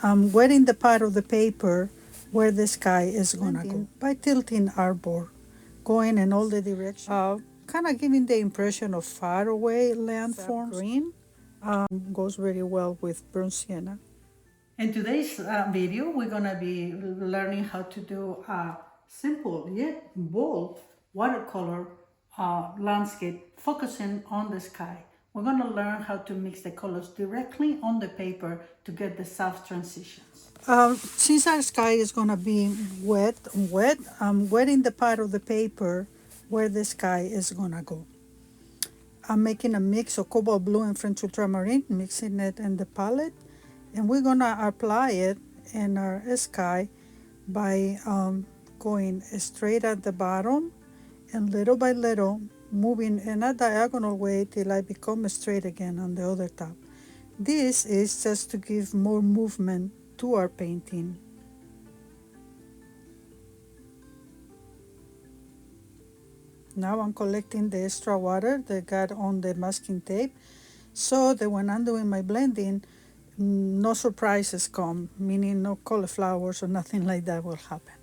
I'm wetting the part of the paper where the sky is gonna go by tilting our board, going in all the directions, kind of giving the impression of far away landforms. Green goes very well with burnt sienna. In today's video, we're gonna be learning how to do a simple yet bold watercolor landscape focusing on the sky. We're gonna learn how to mix the colors directly on the paper to get the soft transitions. Since our sky is gonna be wet, I'm wetting the part of the paper where the sky is gonna go. I'm making a mix of cobalt blue and French ultramarine, mixing it in the palette, and we're gonna apply it in our sky by going straight at the bottom and little by little moving in a diagonal way till I become straight again on the other top. This is just to give more movement to our painting. Now I'm collecting the extra water that got on the masking tape so that when I'm doing my blending, no surprises come, meaning no cauliflowers or nothing like that will happen.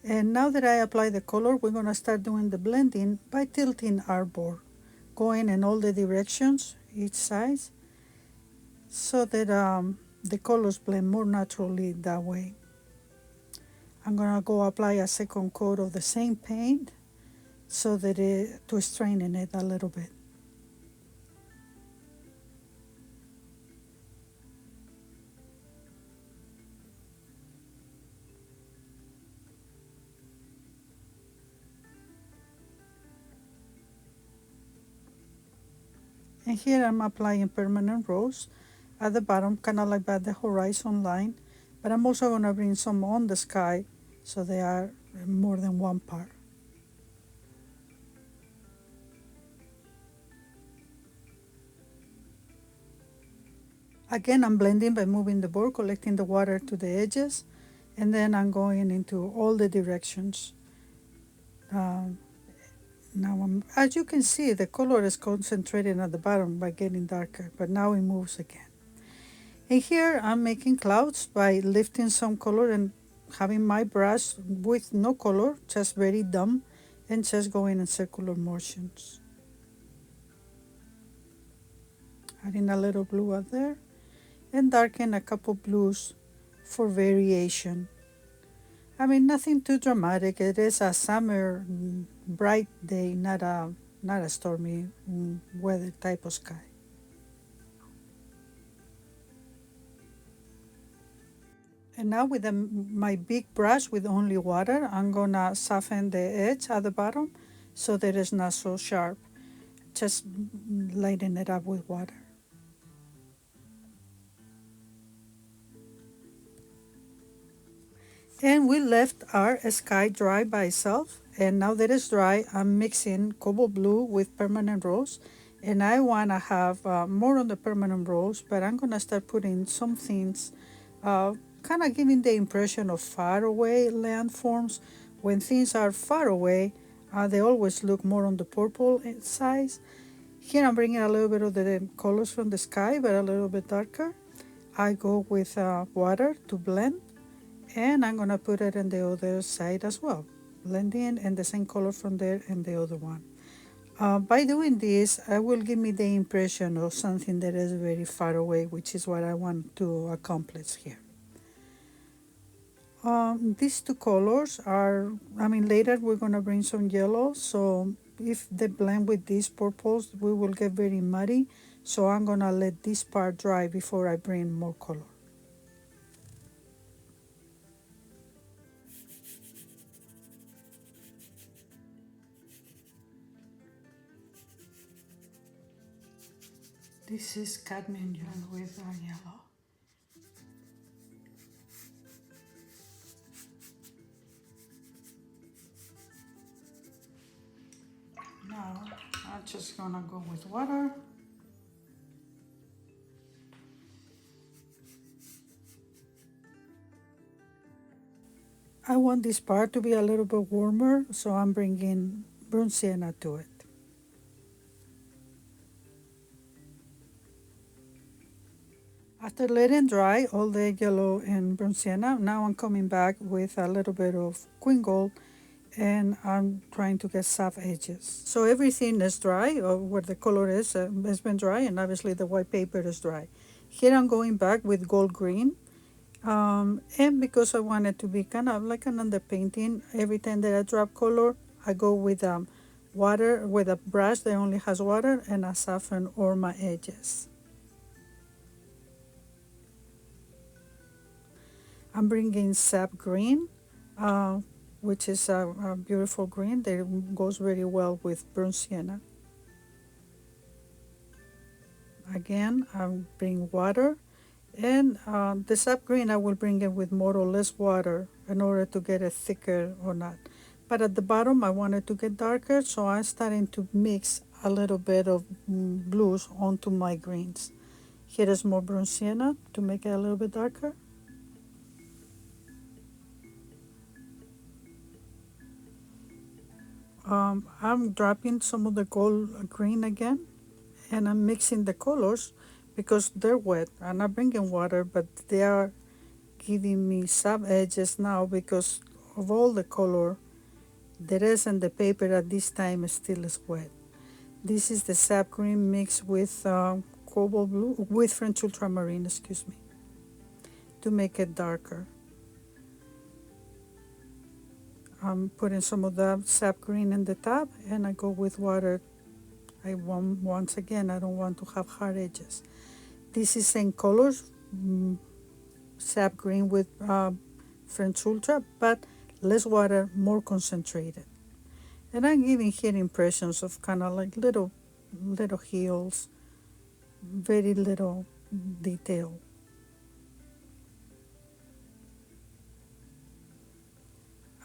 And now that I apply the color, we're going to start doing the blending by tilting our board, going in all the directions, each side, so that the colors blend more naturally that way. I'm going to go apply a second coat of the same paint so that to straighten it a little bit. And here I'm applying permanent rose at the bottom, kind of like by the horizon line, but I'm also going to bring some on the sky so they are more than one part. Again, I'm blending by moving the board, collecting the water to the edges, and then I'm going into all the directions. Now, as you can see, the color is concentrated at the bottom by getting darker, but now it moves again. And here I'm making clouds by lifting some color and having my brush with no color, just very dumb, and just going in circular motions. Adding a little blue out there, and darken a couple blues for variation. I mean, nothing too dramatic. It is a summer bright day, not a stormy weather type of sky. And now with my big brush with only water, I'm gonna soften the edge at the bottom so that it's not so sharp. Just lighten it up with water. And we left our sky dry by itself. And now that it's dry, I'm mixing cobalt blue with permanent rose. And I want to have more on the permanent rose, but I'm going to start putting some things, kind of giving the impression of far away landforms. When things are far away, they always look more on the purple side. Here I'm bringing a little bit of the colors from the sky, but a little bit darker. I go with water to blend. And I'm going to put it on the other side as well, blending and the same color from there and the other one. By doing this, I will give me the impression of something that is very far away, which is what I want to accomplish here. These two colors are, later we're going to bring some yellow, so if they blend with these purples, we will get very muddy. So I'm going to let this part dry before I bring more color. This is cadmium yellow with yellow. Now I'm just gonna go with water. I want this part to be a little bit warmer, so I'm bringing burnt sienna to it. After letting dry all the yellow and burnt sienna, now I'm coming back with a little bit of quin gold and I'm trying to get soft edges. So everything is dry, or where the color is has been dry, and obviously the white paper is dry. Here I'm going back with gold green, and because I want it to be kind of like an underpainting, every time that I drop color, I go with water, with a brush that only has water, and I soften all my edges. I'm bringing sap green, uh, which is a beautiful green that goes very well with burnt sienna. Again, I'll bring water, and the sap green I will bring it with more or less water in order to get it thicker or not. But at the bottom I want it to get darker, so I'm starting to mix a little bit of blues onto my greens. Here is more burnt sienna to make it a little bit darker. I'm dropping some of the gold green again, and I'm mixing the colors because they're wet. I'm not bringing water, but they are giving me some edges now because of all the color that is in the paper at this time still is wet. This is the sap green mixed with cobalt blue, with French ultramarine, excuse me, to make it darker. I'm putting some of the sap green in the top, and I go with water. Once again, I don't want to have hard edges. This is same colors, sap green with French ultra, but less water, more concentrated. And I'm giving here impressions of kind of like little hills, very little detail.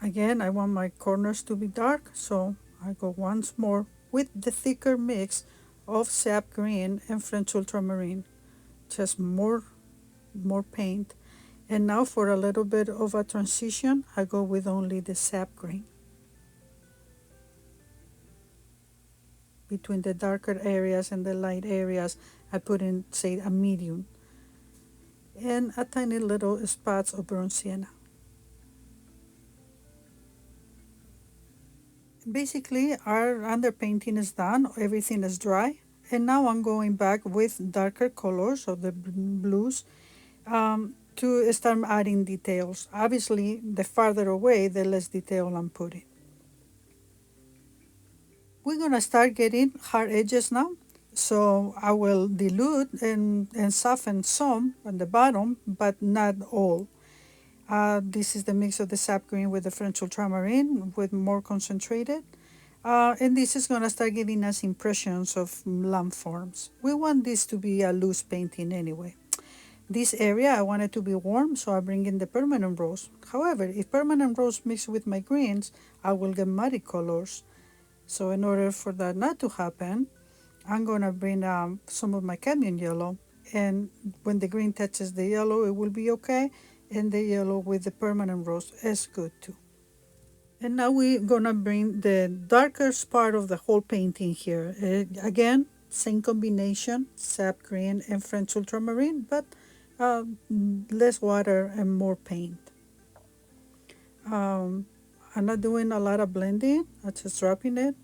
Again, I want my corners to be dark, so I go once more with the thicker mix of sap green and French ultramarine. Just more paint. And now for a little bit of a transition, I go with only the sap green. Between the darker areas and the light areas, I put in, say, a medium. And a tiny little spots of burnt sienna. Basically, our underpainting is done, everything is dry. And now I'm going back with darker colors of the blues to start adding details. Obviously, the farther away, the less detail I'm putting. We're gonna start getting hard edges now. So I will dilute and soften some on the bottom, but not all. This is the mix of the sap green with the French ultramarine with more concentrated. And this is gonna start giving us impressions of landforms. We want this to be a loose painting anyway. This area I want it to be warm, so I bring in the permanent rose. However, if permanent rose mixed with my greens, I will get muddy colors. So in order for that not to happen, I'm gonna bring some of my cadmium yellow, and when the green touches the yellow, it will be okay, and the yellow with the permanent rose is good too. And now we're gonna bring the darkest part of the whole painting here. Again, same combination, sap green and French ultramarine, but uh, less water and more paint. I'm not doing a lot of blending, I'm just dropping it.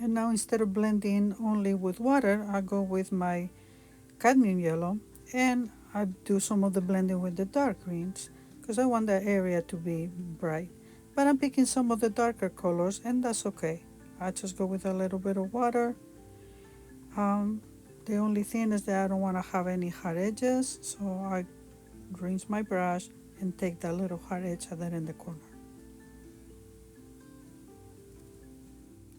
And now instead of blending only with water, I go with my cadmium yellow and I do some of the blending with the dark greens because I want that area to be bright. But I'm picking some of the darker colors and that's okay. I just go with a little bit of water. The only thing is that I don't want to have any hard edges, so I rinse my brush and take that little hard edge there in the corner.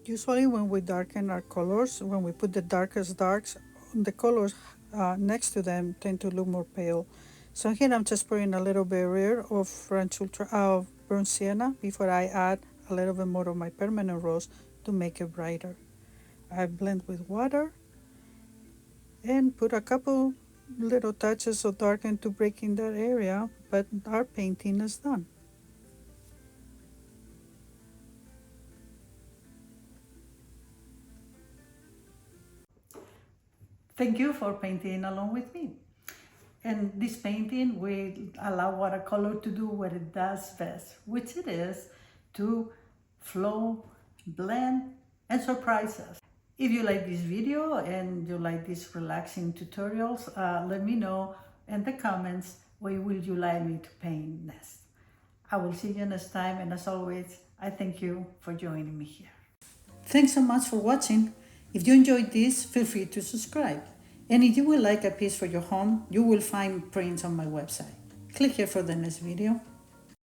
Usually when we darken our colors, when we put the darkest darks, the colors next to them tend to look more pale. So here I'm just pouring a little barrier of burnt sienna before I add a little bit more of my permanent rose to make it brighter. I blend with water and put a couple little touches of darken to break in that area, but our painting is done. Thank you for painting along with me. And this painting will allow watercolor to do what it does best, which it is to flow, blend, and surprise us. If you like this video and you like these relaxing tutorials, let me know in the comments what will you like me to paint next. I will see you next time, and as always, I thank you for joining me here. Thanks so much for watching. If you enjoyed this, feel free to subscribe. And if you would like a piece for your home, you will find prints on my website. Click here for the next video.